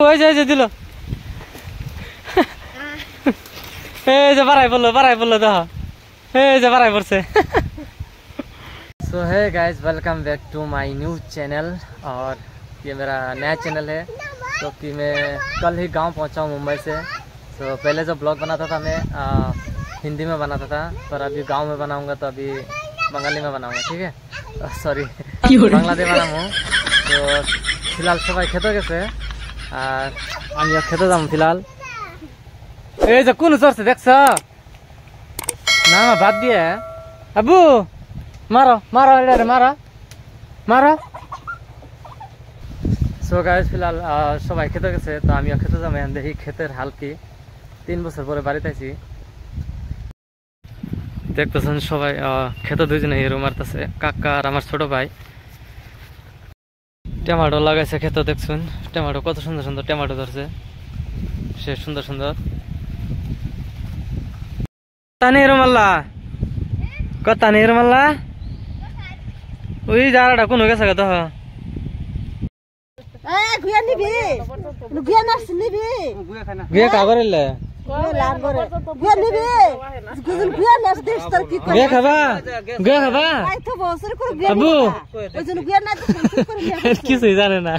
ওই যে দিল এই যে বাড়াই বললো দেখো এই যে বাড়াই পড়ছে। So hey guys, welcome back to my new channel. और ये मेरा नया चैनल है तो कि मैं कल ही गांव पहुंचा हूं मुंबई से। तो पहले जो ब्लॉग बनाता था मैं हिंदी में बनाता था, पर अभी गांव में बनाऊंगा तो अभी बंगाली में बनाऊंगा, ठीक है। सॉरी बांग्लादेश वाला हूँ। तो फिलहाल सबाई खेते गेছে আর আমি খেতে যাম फिलहाल। এই যে কোন সরছে দেখছো না ভাত দিয়ে আবু मारो मारो इधर मारो मारो। सो गाइस फिलहाल सबाई खेते गेছে তো আমিও খেতে যাম। এখন দেখি ক্ষেতের হাল কি। 3 বছর পরে বাড়িতে আইছি। দেখতেছেন সবাই খেতে দুইজনে হিরো মারতেছে, কাকা আর আমার ছোট ভাই। টমেটো লাগাইছে খেতে, দেখছেন টমেটো কত সুন্দর সুন্দর টমেটো ধরছে, সে সুন্দর সুন্দর। তানি হিরো মারলা কত হিরো মারলা ওই জারাটা কোন গেছে কত গুয়া নিবি গুয়া নাস নিবি গুয়া কাগরেলে গুয়া নিবি গুয়া নাস দেশ তোর কি গুয়া খাবা আই তো বছর করে গুয়া আবু ওই জন্য গুয়া না কিছুই জানে না।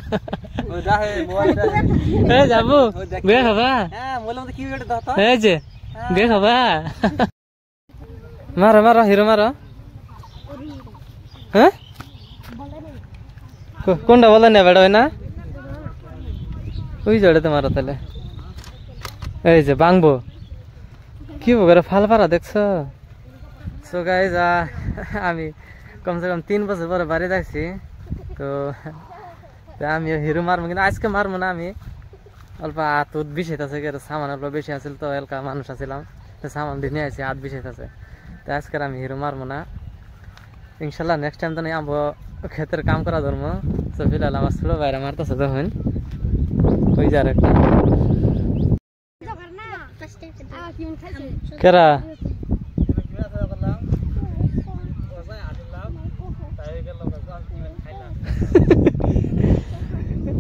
এই যাবো গুয়া খাবা হ্যাঁ বললাম তো কি বেটা দাও তো এই যে গুয়া খাবা মারো মারো হিরো মারো। হ্যাঁ কোনটা বলে না বেড়া না ওই জড়ে তোমার তাহলে এই যে বাংবো কি বলে ফাল পারা দেখছো। সো গাইজ আমি কমসে কম 3 বছর পরে বাড়ি যাচ্ছি। তো আমি হিরো মারবো, কিন্তু আজকে মারবো না। আমি অল্প হাত বিষেত আছে, সামান অল্প বেশি আছিল তো এলাকা মানুষ আছিলাম, সামান দিয়ে নিয়ে আসি হাত বিষেত আছে। তো আজকে আমি হিরো মারবো না, ইনশাল্লাহ নেক্সট টাইম তো নিয়ে আমবো ক্ষেতের কাম করা ধরবো। তো ফিলহাল আমার ছোট ভাইরা মারতেছে দেখুন ওই যার একটা কেরা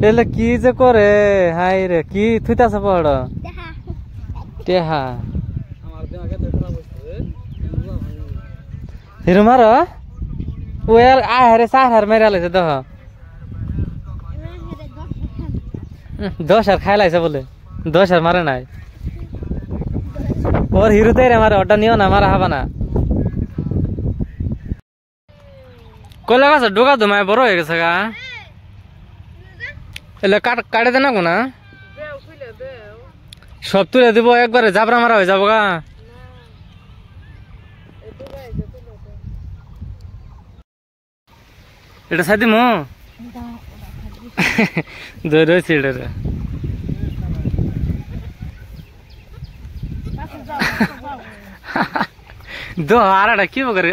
এলে কি যে করে হাই রে কি থুইতাছে পড় টেহা হিরো মারো ও আহারে সাহার মেরা লাইছে দেখ 10 আর খাই লাইছে বলে 10 আর মারে নাই ওর হিরোতে রে মারে ওটা নিও না, মারা হবা না। কলা গাছ ডোকা ধুমায় বড় হয়ে গেছে গা, এলে কাটে দে না কোনা সব তুলে দিব একবারে জাবরা মারা হয়ে যাবো গা। এটা সাথে মো রয়েছে এটা দো আরাটা কি বকর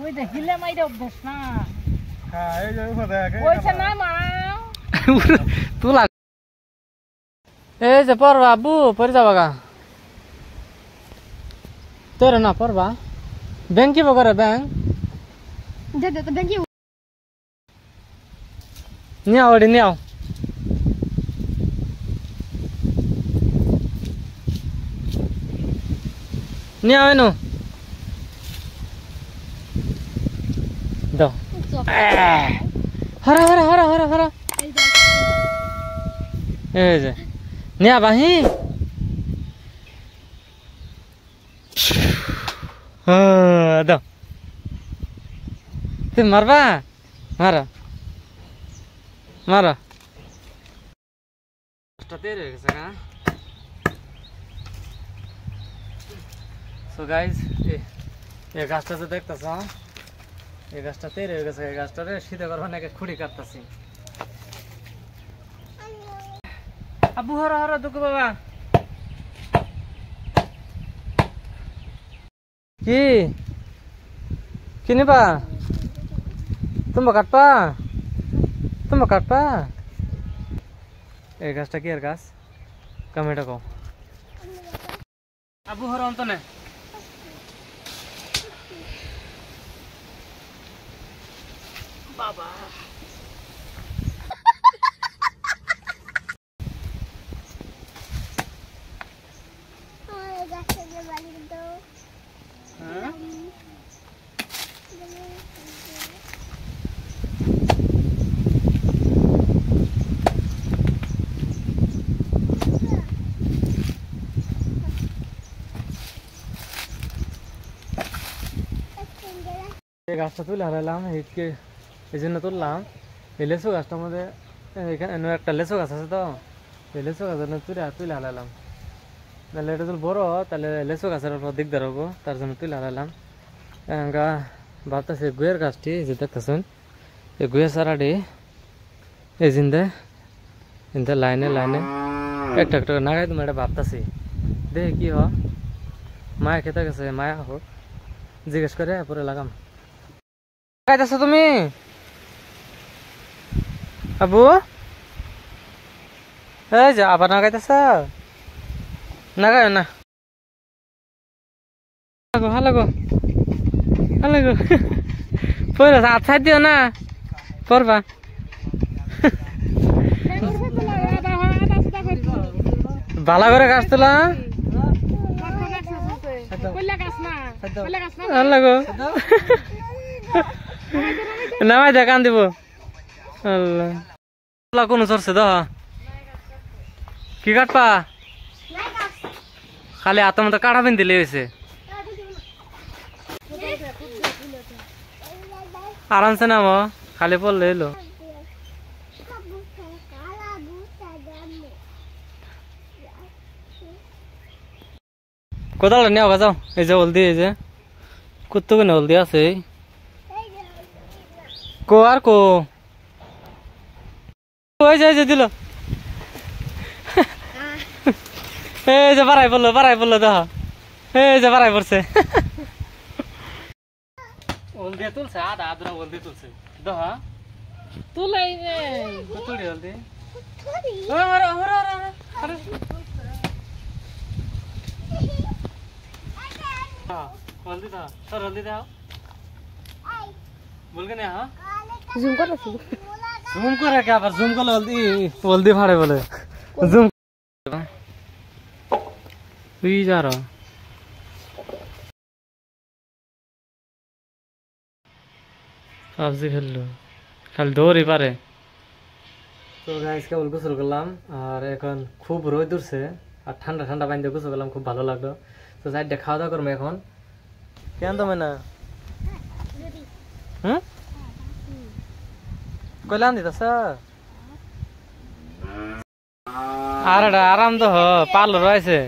ওই দে হিলে মাইরে অভ্যাস না হ্যাঁ এই যে ওইছে না মা তুলা এই যে পড়বা আবু পড়ে যাবা গা তোর না পড়বা ব্যাংক কি বকর ব্যাংক দে দে ব্যাংক নিয়াও ওডি নিয়াও নিয়াও এনো দাও হরা হরা হরা হরা হরা এই যে নিয়া বাহি দাও তুমি মারবা মারা মারা তেরে গেছে গা। সো গাইজ এই গাছটা যে দেখতেছ এই গাছটা তেরে হয়ে গেছে, এই গাছটারে শীতে করবো নাকি খুঁড়ি কাটতেছি। আবু হরা হরা দুঃখ বাবা কি কি নিবা তুমি কাটপা এই গাছটা কি আর গাছ কমেন্ট কো আবু হর অন্তনে বাবা এই গাছটা তুলে হারালাম এই জন্য তুললাম। এই লেচু গাছটার মধ্যে এখানে একটা লেচু গাছ আছে, তো এই লেচু গাছের তুলে হারালাম। তাহলে এটা যদি বড় তাহলে লেচু গাছের দিকদার হবো, তার জন্য তুলে হারালাম। ভাবতেছি গুয়ের গাছটি যে দেখতেছেন, এই গুয়ের চারাটি এই জিন্দে লাইনে লাইনে একটা একটা নাগাই তুমি এটা ভাবতেছি, দেখি কি হ। মায়া খেতে গেছে, মায়া হোক জিজ্ঞেস করে পরে লাগাম। লাগাইতেছ তুমি আবু? এই যে আবার লাগাইতেছ, লাগাই না। হালাগো হালাগো পড়ে আচ্ছা দিও না পড়বা। ভালো করে গাছ তোলা নামাই দে, কান দিব। আল্লাহ কোন চড়ছে দ কি কাটপা? খালি হাতের মতো কাটা পিন দিলে হয়েছে। আরামসে নাম খালি পড়লে এলো। কোথাও নিয়ে যাও, এই যে হলদি, এই যে কুত্তুকুনে হলদি আছে কো আর কো ওই যে দিল। এই যে বাড়াই পড়লো দেখ, এই যে বাড়াই পড়ছে। হলদি তুলছে, আধা আধা হলদি তুলছে দেখ, তুলাই তুলি হলদি। हल्दी था सर, हल्दी था बोल के नहीं। हाँ জুম करे क्या पर जूम कर हल्दी हल्दी फाड़े बोले जूम जा रहा सब्जी खेल लो खाली दौड़ ही पारे। तो गाइस কেবল গোসল করলাম আর এখন খুব রোদ উঠছে আর ঠান্ডা ঠান্ডা পানি দিয়ে গোসল করলাম, খুব ভালো লাগলো। তো যাই খাওয়া দাওয়া করবো এখন। কেন তো না কইলাম দিতেছ আর আরাম তো হ পার্লার রয়েছে,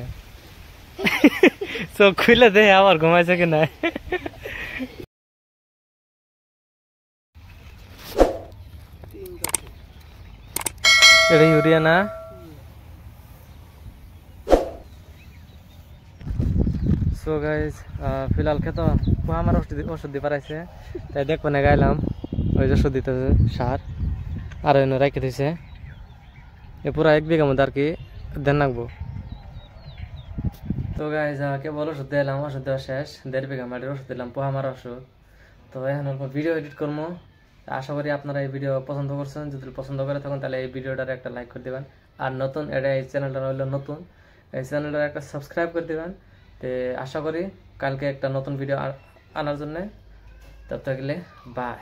চোখ খুলে দে আবার ঘুমাইছে কি না। এটা ইউরিয়া না? সো গাইজ ফিলহাল খেতো আমার ওষুধ দিয়ে পারাইছে, তাই দেখবো না গাইলাম ওই যে ওষুধ দিতেছে সার আর রাখি দিছে। এ পুরা 1 বিঘা মধ্যে আর কি ধ্যান রাখবো। তো গাইজ কেবল ওষুধ দিলাম, ওষুধ দেওয়া শেষ, 1.5 বিঘা মাটির ওষুধ দিলাম, পোহা মারা ওষুধ। তো এখন অল্প ভিডিও এডিট করবো। আশা করি আপনারা এই ভিডিও পছন্দ করছেন, যদি পছন্দ করে থাকেন তাহলে এই ভিডিওটার একটা লাইক করে দেবেন। আর নতুন এটা এই চ্যানেলটা হইলো নতুন, এই চ্যানেলটার একটা সাবস্ক্রাইব করে দেবেন। তো আশা করি কালকে একটা নতুন ভিডিও আনার জন্য। তব তকলে বাই।